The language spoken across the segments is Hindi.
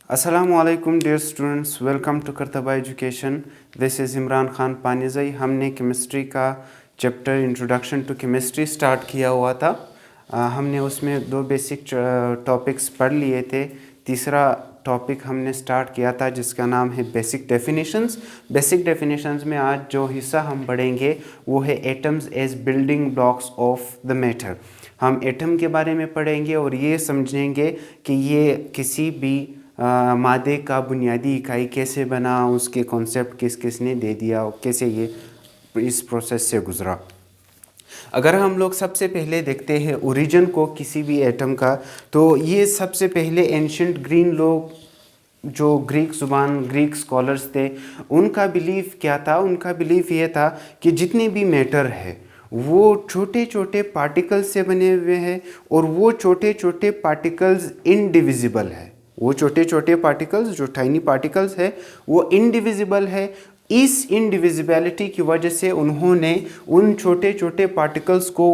Assalamualaikum dear students, welcome to Kartaba Education. This is Imran Khan पानीज़ई। हमने केमिस्ट्री का chapter introduction to chemistry start किया हुआ था। हमने उसमें दो बेसिक टॉपिक्स पढ़ लिए थे। तीसरा टॉपिक हमने स्टार्ट किया था जिसका नाम है बेसिक डेफिनेशंस। बेसिक डेफिनेशंस में आज जो हिस्सा हम पढ़ेंगे वो है atoms as building blocks of the matter. हम एटम के बारे में पढ़ेंगे और ये समझेंगे कि ये किसी भी मादे का बुनियादी इकाई कैसे बना, उसके कॉन्सेप्ट किस किसने दे दिया और कैसे ये इस प्रोसेस से गुज़रा। अगर हम लोग सबसे पहले देखते हैं ओरिजिन को किसी भी एटम का, तो ये सबसे पहले एंशिएंट ग्रीक लोग जो ग्रीक स्कॉलर्स थे, उनका बिलीफ क्या था? उनका बिलीफ ये था कि जितने भी मैटर है वो छोटे छोटे पार्टिकल्स से बने हुए हैं और वो छोटे छोटे पार्टिकल्स इनडिविजिबल है। वो छोटे छोटे पार्टिकल्स जो टाइनी पार्टिकल्स है वो इनडिविजिबल है। इस इनडिविजिबिलिटी की वजह से उन्होंने उन छोटे छोटे पार्टिकल्स को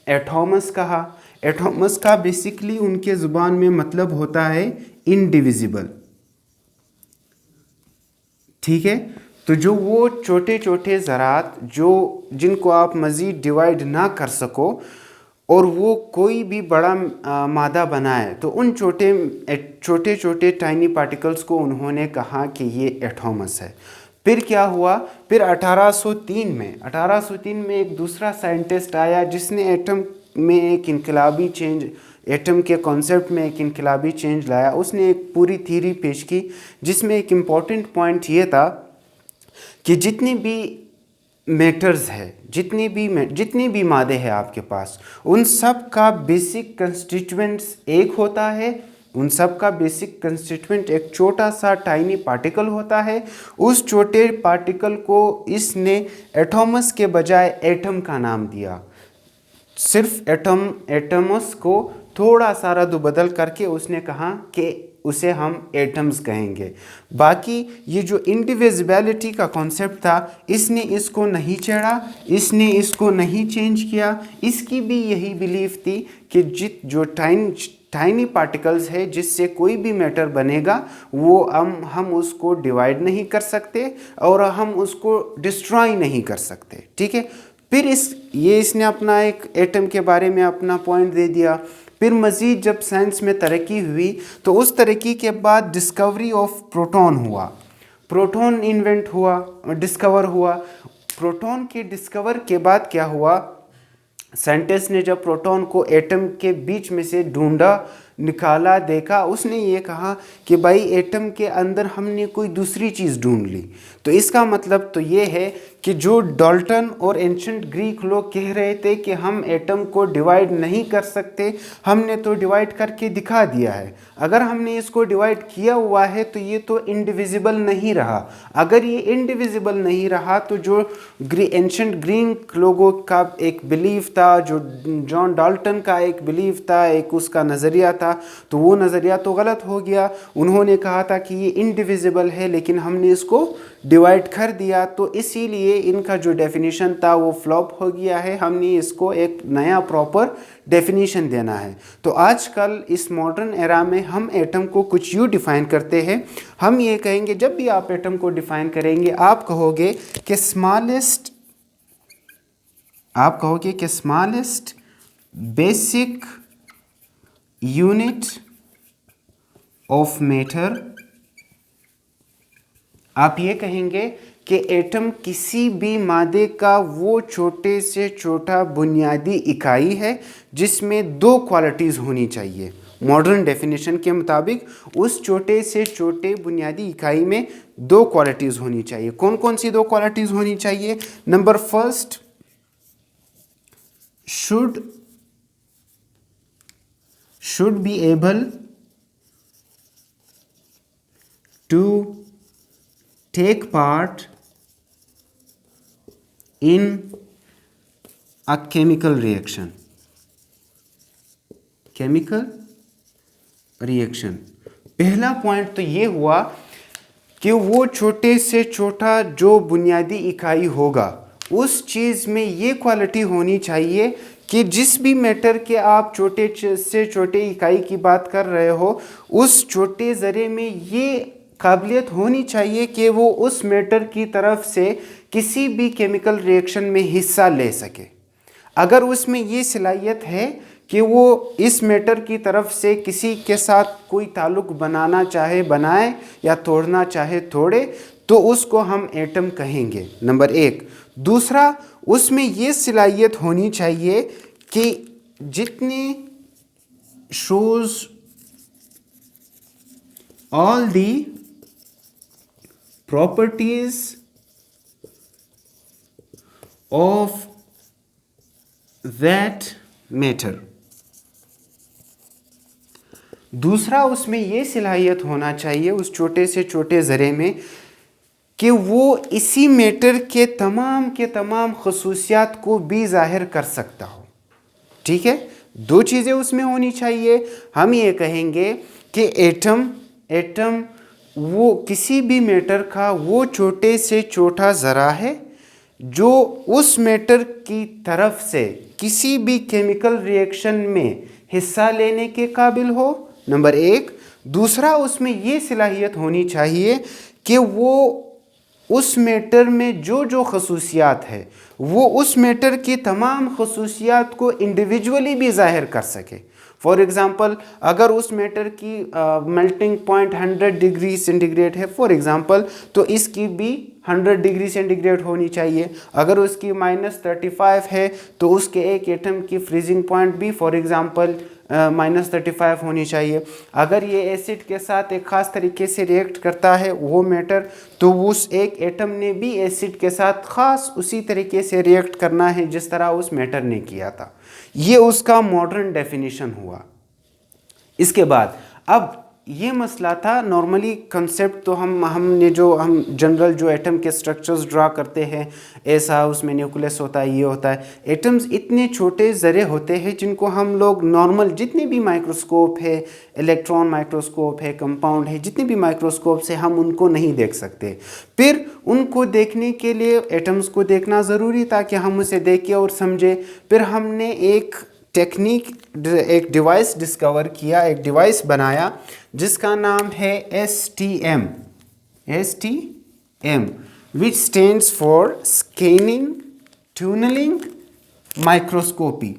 एटॉमस कहा। एटॉमस का बेसिकली उनके ज़ुबान में मतलब होता है इनडिविजिबल। ठीक है, तो जो वो छोटे छोटे ज़रात जिनको आप मज़ीद डिवाइड ना कर सको और वो कोई भी बड़ा मादा बनाए, तो उन छोटे छोटे टाइनी पार्टिकल्स को उन्होंने कहा कि ये एटॉमस है। फिर क्या हुआ? फिर 1803 में एक दूसरा साइंटिस्ट आया जिसने एटम में एक इनकलाबी चेंज, एटम के कॉन्सेप्ट में एक इनकलाबी चेंज लाया। उसने एक पूरी थ्योरी पेश की जिसमें एक इम्पॉर्टेंट पॉइंट ये था कि जितने भी मैटर्स है, जितने भी मादे हैं आपके पास, उन सब का बेसिक कंस्टिट्यूएंट्स एक होता है। उन सब का बेसिक कंस्टिट्यूएंट एक छोटा सा टाइनी पार्टिकल होता है। उस छोटे पार्टिकल को इसने एटॉमस के बजाय एटम का नाम दिया। सिर्फ एटमस को थोड़ा सा रद्द-बदल करके उसने कहा कि उसे हम एटम्स कहेंगे। बाकी ये जो इंडिविजिबिलिटी का कॉन्सेप्ट था, इसने इसको नहीं छेड़ा, इसने इसको नहीं चेंज किया। इसकी भी यही बिलीफ थी कि जो टाइनी पार्टिकल्स है जिससे कोई भी मैटर बनेगा वो हम उसको डिवाइड नहीं कर सकते और हम उसको डिस्ट्रॉय नहीं कर सकते। ठीक है, फिर इसने अपना एक एटम के बारे में अपना पॉइंट दे दिया। फिर मज़ीद जब साइंस में तरक्की हुई तो उस तरक्की के बाद डिस्कवरी ऑफ प्रोटॉन हुआ। प्रोटॉन इन्वेंट हुआ, डिस्कवर हुआ। प्रोटॉन के डिस्कवर के बाद क्या हुआ? साइंटिस्ट ने जब प्रोटॉन को एटम के बीच में से ढूंढा, निकाला, देखा, उसने ये कहा कि भाई एटम के अंदर हमने कोई दूसरी चीज़ ढूंढ ली। तो इसका मतलब तो ये है कि जो डाल्टन और एंशिएंट ग्रीक लोग कह रहे थे कि हम एटम को डिवाइड नहीं कर सकते, हमने तो डिवाइड करके दिखा दिया है। अगर हमने इसको डिवाइड किया हुआ है तो ये तो इंडिविजिबल नहीं रहा। अगर ये इंडिविजिबल नहीं रहा तो जो एंशिएंट ग्रीक लोगों का एक बिलीफ था, जो जॉन डाल्टन का एक बिलीफ था, एक उसका नज़रिया था, तो वो नज़रिया तो गलत हो गया। उन्होंने कहा था कि ये इंडिविजिबल है लेकिन हमने इसको डिवाइड कर दिया, तो इसीलिए इनका जो डेफिनेशन था वो फ्लॉप हो गया है। हमने इसको एक नया प्रॉपर डेफिनेशन देना है। तो आजकल इस मॉडर्न एरा में हम एटम को कुछ यूँ डिफ़ाइन करते हैं। हम ये कहेंगे, जब भी आप एटम को डिफ़ाइन करेंगे आप कहोगे कि smallest basic unit of matter. आप ये कहेंगे कि एटम किसी भी मादे का वो छोटे से छोटा बुनियादी इकाई है जिसमें दो क्वालिटीज़ होनी चाहिए। मॉडर्न डेफिनेशन के मुताबिक उस छोटे से छोटे बुनियादी इकाई में दो क्वालिटीज़ होनी चाहिए। कौन कौन सी दो क्वालिटीज़ होनी चाहिए? Number first, should be able to take part in a chemical reaction। पहला पॉइंट तो ये हुआ कि वो छोटे से छोटा जो बुनियादी इकाई होगा उस चीज़ में ये क्वालिटी होनी चाहिए कि जिस भी मैटर के आप छोटे से छोटे इकाई की बात कर रहे हो, उस छोटे ज़रे में ये काबिलियत होनी चाहिए कि वो उस मैटर की तरफ से किसी भी केमिकल रिएक्शन में हिस्सा ले सके। अगर उसमें ये सलाहियत है कि वो इस मैटर की तरफ से किसी के साथ कोई ताल्लुक़ बनाना चाहे बनाए या तोड़ना चाहे तोड़े, तो उसको हम एटम कहेंगे, नंबर एक। दूसरा, उसमें ये सलाहियत होनी चाहिए कि जितने shows all the properties of that matter. दूसरा, उसमें ये सलाहियत होना चाहिए उस छोटे से छोटे ज़रे में कि वो इसी मैटर के तमाम खसूसियात को भी ज़ाहिर कर सकता हो। ठीक है, दो चीज़ें उसमें होनी चाहिए। हम ये कहेंगे कि एटम वो किसी भी मैटर का वो छोटे से छोटा ज़रा है जो उस मैटर की तरफ से किसी भी केमिकल रिएक्शन में हिस्सा लेने के काबिल हो, नंबर एक। दूसरा, उसमें ये सलाहियत होनी चाहिए कि वो उस मैटर में जो जो खसूसियात है वो उस मैटर की तमाम खसूसियात को इंडिविजुअली भी ज़ाहिर कर सके। फॉर एग्ज़ाम्पल, अगर उस मैटर की मेल्टिंग पॉइंट 100 डिग्री सेंटीग्रेड है फॉर एग्ज़ाम्पल, तो इसकी भी 100 डिग्री सेंटीग्रेड होनी चाहिए। अगर उसकी -35 है तो उसके एक एटम की फ्रीजिंग पॉइंट भी फॉर एग्ज़ाम्पल -35 होनी चाहिए। अगर ये एसिड के साथ एक ख़ास तरीके से रिएक्ट करता है वो मैटर, तो उस एक एटम ने भी एसिड के साथ ख़ास उसी तरीके से रिएक्ट करना है जिस तरह उस मैटर ने किया था। ये उसका मॉडर्न डेफिनेशन हुआ। इसके बाद अब ये मसला था, नॉर्मली कंसेप्ट तो हमने हम जनरल जो एटम के स्ट्रक्चर्स ड्रा करते हैं, ऐसा उसमें न्यूक्लियस होता है, ये होता है। एटम्स इतने छोटे ज़रे होते हैं जिनको हम लोग नॉर्मल जितने भी माइक्रोस्कोप है, इलेक्ट्रॉन माइक्रोस्कोप है, कंपाउंड है, जितने भी माइक्रोस्कोप से हम उनको नहीं देख सकते। फिर उनको देखने के लिए एटम्स को देखना ज़रूरी था कि हम उसे देखें और समझें। फिर हमने एक टेक्निक, एक डिवाइस डिस्कवर किया, एक डिवाइस बनाया जिसका नाम है STM, which stands for scanning tunnelling microscopy.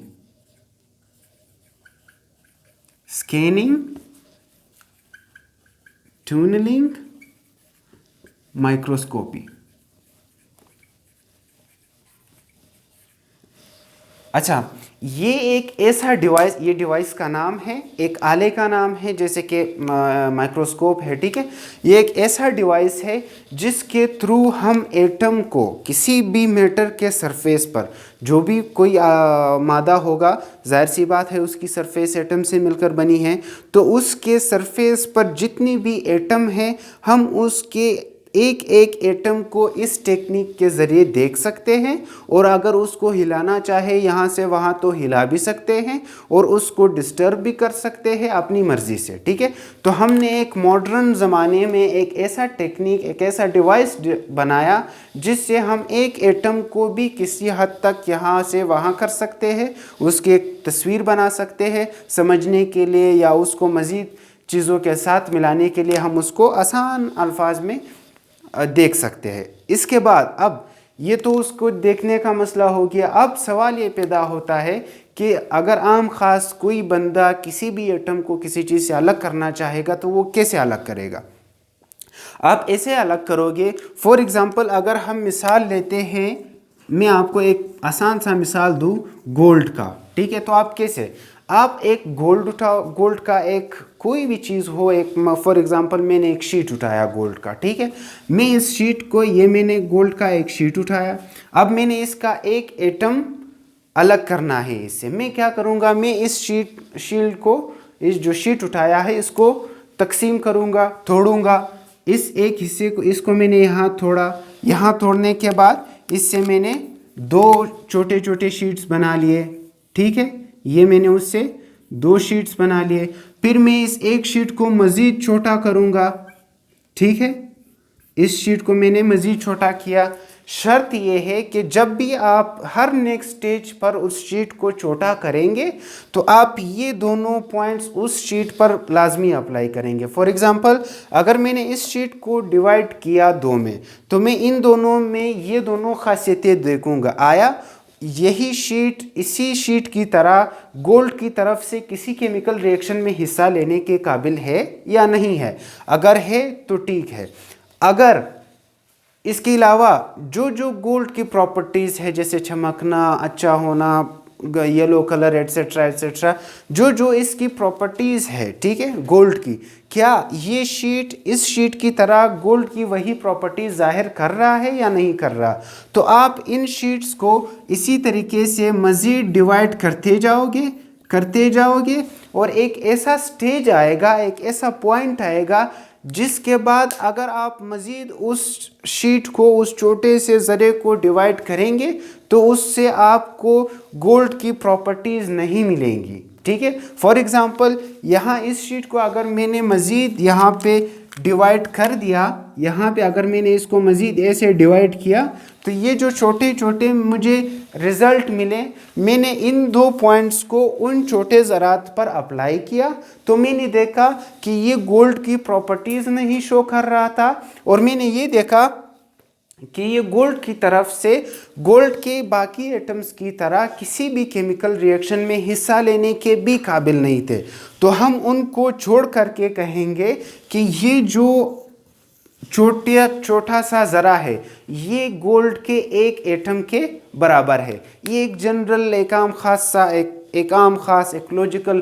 Scanning tunnelling microscopy. अच्छा, ये एक ऐसा डिवाइस, ये डिवाइस का नाम है, एक आले का नाम है जैसे कि माइक्रोस्कोप है, ठीक है। ये एक ऐसा डिवाइस है जिसके थ्रू हम एटम को किसी भी मैटर के सरफेस पर, जो भी कोई मादा होगा, जाहिर सी बात है उसकी सरफेस एटम से मिलकर बनी है, तो उसके सरफेस पर जितनी भी एटम है हम उसके एक एक एटम को इस टेक्निक के ज़रिए देख सकते हैं, और अगर उसको हिलाना चाहे यहाँ से वहाँ तो हिला भी सकते हैं, और उसको डिस्टर्ब भी कर सकते हैं अपनी मर्ज़ी से, ठीक है। तो हमने एक मॉडर्न ज़माने में एक ऐसा टेक्निक, एक ऐसा डिवाइस बनाया जिससे हम एक एटम को भी किसी हद तक यहाँ से वहाँ कर सकते हैं, उसकी एक तस्वीर बना सकते हैं समझने के लिए, या उसको मज़ीद चीज़ों के साथ मिलाने के लिए हम उसको आसान अल्फाज में देख सकते हैं। इसके बाद अब ये तो उसको देखने का मसला हो गया। अब सवाल ये पैदा होता है कि अगर आम खास कोई बंदा किसी भी एटम को किसी चीज़ से अलग करना चाहेगा तो वो कैसे अलग करेगा? आप ऐसे अलग करोगे, फॉर एग्ज़ाम्पल अगर हम मिसाल लेते हैं, मैं आपको एक आसान सा मिसाल दूँ गोल्ड का, ठीक है। तो आप कैसे, आप एक गोल्ड उठाओ, गोल्ड का एक कोई भी चीज़ हो, एक फॉर एग्ज़ाम्पल मैंने एक शीट उठाया गोल्ड का, ठीक है। मैं इस शीट को, ये मैंने गोल्ड का एक शीट उठाया, अब मैंने इसका एक एटम अलग करना है इससे। मैं क्या करूँगा, मैं इस शील्ड को, इस जो शीट उठाया है इसको तकसीम करूँगा, तोड़ूँगा। इस एक हिस्से को, इसको मैंने यहाँ तोड़ा, यहाँ तोड़ने के बाद इससे मैंने दो छोटे छोटे शीट्स बना लिए, ठीक है। ये मैंने उससे दो शीट्स बना लिए। फिर मैं इस एक शीट को मज़ीद छोटा करूँगा, ठीक है। इस शीट को मैंने मज़ीद छोटा किया। शर्त ये है कि जब भी आप हर नेक्स्ट स्टेज पर उस शीट को छोटा करेंगे तो आप ये दोनों पॉइंट्स उस शीट पर लाजमी अप्लाई करेंगे। फॉर एग्जांपल, अगर मैंने इस शीट को डिवाइड किया दो में, तो मैं इन दोनों में ये दोनों खासियतें देखूंगा, आया यही शीट इसी शीट की तरह गोल्ड की तरफ से किसी केमिकल रिएक्शन में हिस्सा लेने के काबिल है या नहीं है। अगर है तो ठीक है। अगर इसके अलावा जो जो गोल्ड की प्रॉपर्टीज़ है, जैसे चमकना, अच्छा होना, येलो कलर एट्सेट्रा एट्सेट्रा, जो जो इसकी प्रॉपर्टीज़ है, ठीक है, गोल्ड की, क्या ये शीट इस शीट की तरह गोल्ड की वही प्रॉपर्टीज जाहिर कर रहा है या नहीं कर रहा। तो आप इन शीट्स को इसी तरीके से मज़ीद डिवाइड करते जाओगे और एक ऐसा स्टेज आएगा, एक ऐसा पॉइंट आएगा जिसके बाद अगर आप मज़ीद उस शीट को, उस छोटे से ज़रे को डिवाइड करेंगे तो उससे आपको गोल्ड की प्रॉपर्टीज़ नहीं मिलेंगी, ठीक है। फॉर एग्ज़ाम्पल, यहाँ इस शीट को अगर मैंने मज़ीद यहाँ पे डिवाइड कर दिया, यहाँ पे अगर मैंने इसको मज़ीद ऐसे डिवाइड किया तो ये जो छोटे छोटे मुझे रिज़ल्ट मिले, मैंने इन दो पॉइंट्स को उन छोटे ज़रात पर अप्लाई किया तो मैंने देखा कि ये गोल्ड की प्रॉपर्टीज़ नहीं शो कर रहा था, और मैंने ये देखा कि ये गोल्ड की तरफ से गोल्ड के बाकी एटम्स की तरह किसी भी केमिकल रिएक्शन में हिस्सा लेने के भी काबिल नहीं थे। तो हम उनको छोड़ करके कहेंगे कि ये जो छोटा सा ज़रा है ये गोल्ड के एक एटम के बराबर है। ये एक जनरल एक आम खास इकोलॉजिकल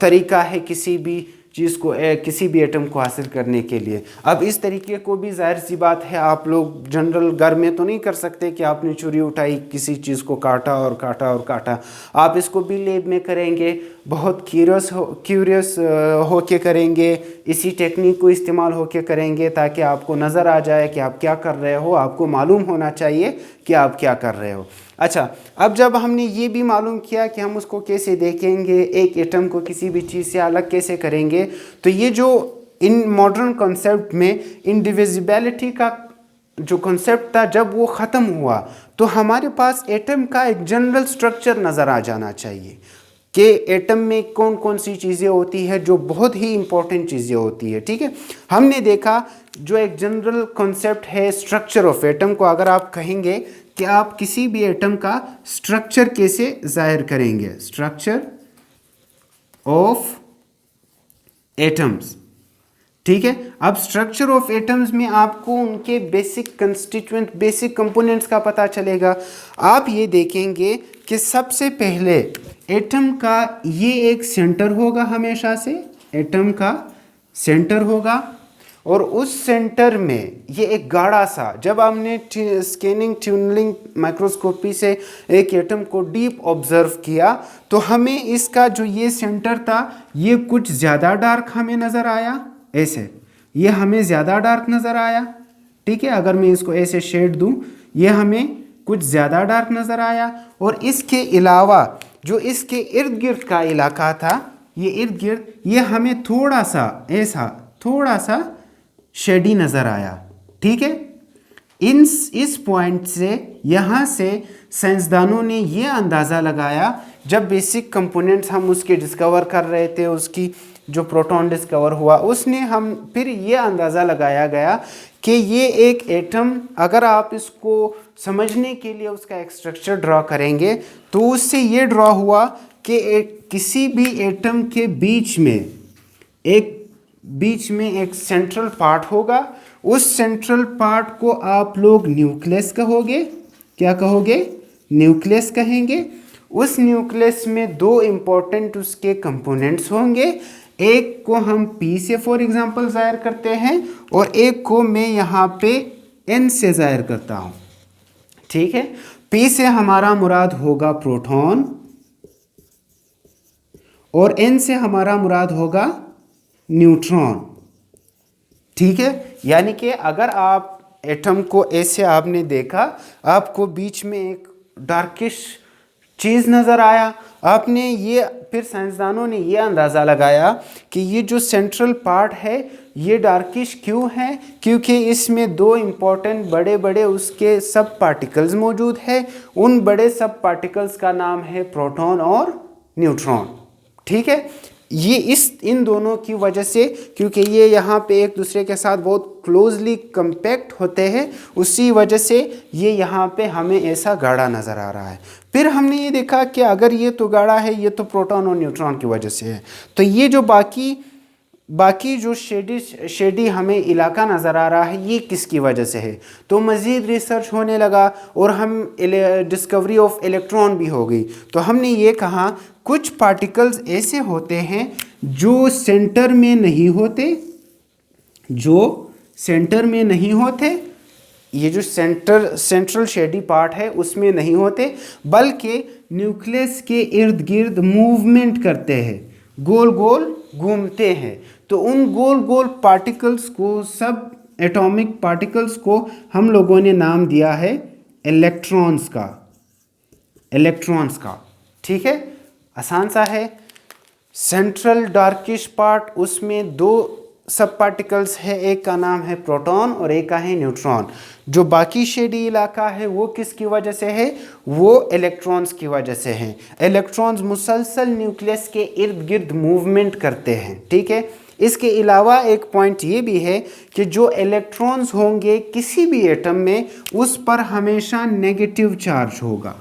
तरीका है किसी भी चीज़ को, किसी भी एटम को हासिल करने के लिए। अब इस तरीके को भी जाहिर सी बात है आप लोग जनरल घर में तो नहीं कर सकते कि आपने छुरी उठाई, किसी चीज़ को काटा और काटा और काटा। आप इसको भी लैब में करेंगे, बहुत क्यूरियस हो के करेंगे, इसी टेक्निक को इस्तेमाल हो के करेंगे ताकि आपको नज़र आ जाए कि आप क्या कर रहे हो, आपको मालूम होना चाहिए कि आप क्या कर रहे हो। अच्छा, अब जब हमने ये भी मालूम किया कि हम उसको कैसे देखेंगे, एक एटम को किसी भी चीज़ से अलग कैसे करेंगे, तो ये जो इन मॉडर्न कॉन्सेप्ट में इंडिविजिबिलिटी का जो कॉन्सेप्ट था जब वो ख़त्म हुआ तो हमारे पास एटम का एक जनरल स्ट्रक्चर नज़र आ जाना चाहिए कि एटम में कौन कौन सी चीज़ें होती है जो बहुत ही इंपॉर्टेंट चीज़ें होती है, ठीक है। हमने देखा जो एक जनरल कॉन्सेप्ट है स्ट्रक्चर ऑफ एटम को, अगर आप कहेंगे कि आप किसी भी एटम का स्ट्रक्चर कैसे जाहिर करेंगे, स्ट्रक्चर ऑफ एटम्स, ठीक है। अब स्ट्रक्चर ऑफ एटम्स में आपको उनके बेसिक कंस्टिट्यूएंट, बेसिक कंपोनेंट्स का पता चलेगा। आप ये देखेंगे कि सबसे पहले एटम का ये एक सेंटर होगा, हमेशा से एटम का सेंटर होगा, और उस सेंटर में ये एक गाढ़ा सा, जब हमने स्कैनिंग ट्यूनलिंग माइक्रोस्कोपी से एक एटम को डीप ऑब्जर्व किया तो हमें इसका जो ये सेंटर था ये कुछ ज़्यादा डार्क हमें नज़र आया, ऐसे ये हमें ज़्यादा डार्क नज़र आया, ठीक है। अगर मैं इसको ऐसे शेड दूं ये हमें कुछ ज़्यादा डार्क नज़र आया, और इसके अलावा जो इसके इर्द गिर्द का इलाका था, ये इर्द गिर्द ये हमें थोड़ा सा ऐसा थोड़ा सा शेडी नज़र आया, ठीक है। इस पॉइंट से यहाँ से साइंसदानों ने ये अंदाज़ा लगाया, जब बेसिक कंपोनेंट्स हम उसके डिस्कवर कर रहे थे, उसकी जो प्रोटॉन डिस्कवर हुआ उसने हम फिर ये अंदाज़ा लगाया गया कि ये एक एटम, अगर आप इसको समझने के लिए उसका एक स्ट्रक्चर ड्रॉ करेंगे तो उससे ये ड्रॉ हुआ कि किसी भी एटम के बीच में एक सेंट्रल पार्ट होगा। उस सेंट्रल पार्ट को आप लोग न्यूक्लियस कहोगे, क्या कहोगे, न्यूक्लियस कहेंगे। उस न्यूक्लियस में दो इम्पोर्टेंट उसके कंपोनेंट्स होंगे, एक को हम P से फॉर एग्जांपल जाहिर करते हैं और एक को मैं यहाँ पे N से जाहिर करता हूँ, ठीक है। P से हमारा मुराद होगा प्रोटॉन और N से हमारा मुराद होगा न्यूट्रॉन, ठीक है। यानी कि अगर आप एटम को ऐसे आपने देखा, आपको बीच में एक डार्किश चीज़ नज़र आया। आपने ये फिर साइंसदानों ने ये अंदाज़ा लगाया कि ये जो सेंट्रल पार्ट है ये डार्किश क्यों है, क्योंकि इसमें दो इम्पॉर्टेंट बड़े बड़े उसके सब पार्टिकल्स मौजूद है। उन बड़े सब पार्टिकल्स का नाम है प्रोटॉन और न्यूट्रॉन। ठीक है, ये इन दोनों की वजह से, क्योंकि ये यहाँ पे एक दूसरे के साथ बहुत क्लोजली कंपैक्ट होते हैं, उसी वजह से ये यहाँ पे हमें ऐसा गाढ़ा नज़र आ रहा है। फिर हमने ये देखा कि अगर ये तो गाढ़ा है, ये तो प्रोटॉन और न्यूट्रॉन की वजह से है, तो ये जो बाकी जो शेडी हमें इलाका नज़र आ रहा है ये किसकी वजह से है। तो मज़ीद रिसर्च होने लगा और हम डिस्कवरी ऑफ इलेक्ट्रॉन भी हो गई। तो हमने ये कहा कुछ पार्टिकल्स ऐसे होते हैं जो सेंटर में नहीं होते, ये जो सेंट्रल शेडी पार्ट है उसमें नहीं होते, बल्कि न्यूक्लियस के इर्द गिर्द मूवमेंट करते हैं, गोल गोल घूमते हैं। तो उन गोल गोल पार्टिकल्स को, सब एटॉमिक पार्टिकल्स को हम लोगों ने नाम दिया है इलेक्ट्रॉन्स का। ठीक है, आसान सा है। सेंट्रल डार्किश पार्ट, उसमें दो सब पार्टिकल्स है, एक का नाम है प्रोटॉन और एक का है न्यूट्रॉन। जो बाकी शेडी इलाका है वो किसकी वजह से है, वो इलेक्ट्रॉन्स की वजह से है। इलेक्ट्रॉन्स मुसलसल न्यूक्लियस के इर्द गिर्द मूवमेंट करते हैं। ठीक है, इसके अलावा एक पॉइंट ये भी है कि जो इलेक्ट्रॉन्स होंगे किसी भी एटम में, उस पर हमेशा नेगेटिव चार्ज होगा।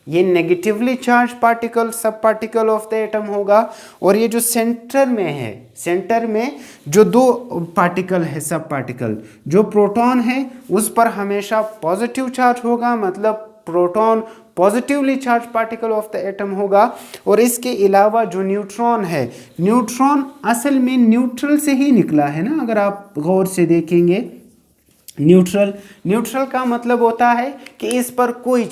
ये नेगेटिवली चार्ज पार्टिकल, सब पार्टिकल ऑफ द एटम होगा। और ये जो सेंटर में जो दो पार्टिकल है, सब पार्टिकल, जो प्रोटॉन है उस पर हमेशा पॉजिटिव चार्ज होगा, मतलब proton positively charge particle of the atom होगा। और इसके अलावा जो न्यूट्रॉन है, न्यूट्रॉन असल में न्यूट्रल से ही निकला है ना, अगर आप गौर से देखेंगे। न्यूट्रल का मतलब होता है कि इस पर कोई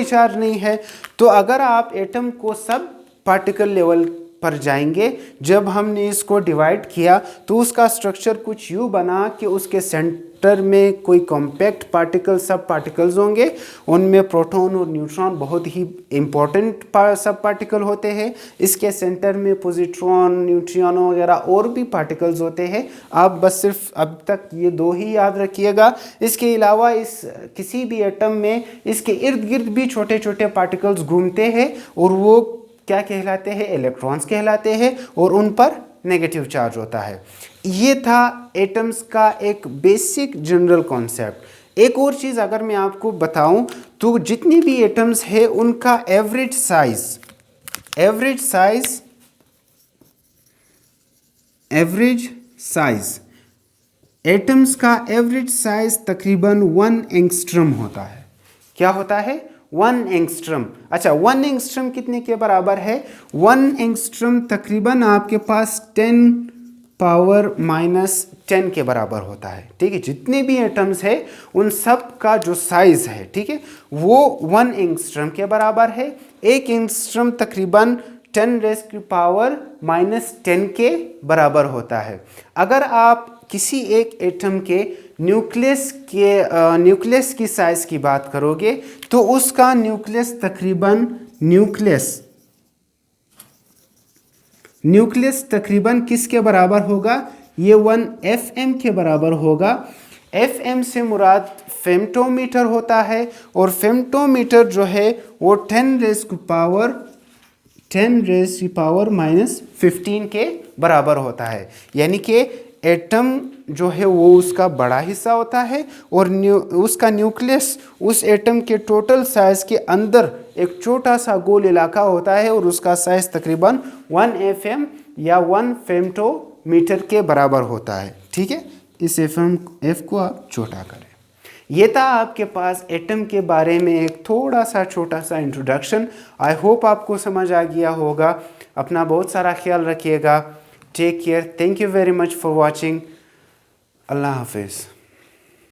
चार्ज नहीं है, तो अगर आप एटम को सब पार्टिकल लेवल पर जाएंगे, जब हमने इसको डिवाइड किया तो उसका स्ट्रक्चर कुछ यूँ बना कि उसके सेंटर में कोई कॉम्पैक्ट पार्टिकल, सब पार्टिकल्स होंगे। उनमें प्रोटॉन और न्यूट्रॉन बहुत ही इम्पोर्टेंट सब पार्टिकल होते हैं। इसके सेंटर में पॉजिट्रॉन, न्यूट्रिनो वगैरह और भी पार्टिकल्स होते हैं। आप बस सिर्फ अब तक ये दो ही याद रखिएगा। इसके अलावा इस किसी भी एटम में इसके इर्द गिर्द भी छोटे छोटे पार्टिकल्स घूमते हैं और वो क्या कहलाते हैं, इलेक्ट्रॉन्स कहलाते हैं, और उन पर नेगेटिव चार्ज होता है। ये था एटम्स का एक बेसिक जनरल कॉन्सेप्ट। एक और चीज़ अगर मैं आपको बताऊं तो जितनी भी एटम्स है उनका एवरेज साइज एटम्स का एवरेज साइज तकरीबन 1 एंगस्ट्रम होता है। क्या होता है? 1 एंगस्ट्रम। अच्छा, 1 एंगस्ट्रम कितने के बराबर है? 1 एंगस्ट्रम तकरीबन आपके पास 10⁻⁻10 के बराबर होता है। ठीक है, जितने भी एटम्स है उन सब का जो साइज है, ठीक है, वो 1 एंगस्ट्रम के बराबर है। 1 एंगस्ट्रम तकरीबन 10⁻⁻10 के बराबर होता है। अगर आप किसी एक एटम के न्यूक्लियस की साइज की बात करोगे तो उसका न्यूक्लियस तकरीबन किसके बराबर होगा? ये 1 FM के बराबर होगा। FM से मुराद फेम्टोमीटर होता है और फेम्टोमीटर जो है वो 10⁻⁻15 के बराबर होता है। यानी कि एटम जो है वो उसका बड़ा हिस्सा होता है और उसका न्यूक्लियस उस एटम के टोटल साइज के अंदर एक छोटा सा गोल इलाका होता है और उसका साइज तकरीबन 1 FM या 1 फेम्टोमीटर के बराबर होता है। ठीक है, इस F को आप छोटा करें। ये था आपके पास एटम के बारे में एक थोड़ा सा छोटा सा इंट्रोडक्शन। आई होप आपको समझ आ गया होगा। अपना बहुत सारा ख्याल रखिएगा। Take care. Thank you very much for watching. अल्लाह हाफिज़।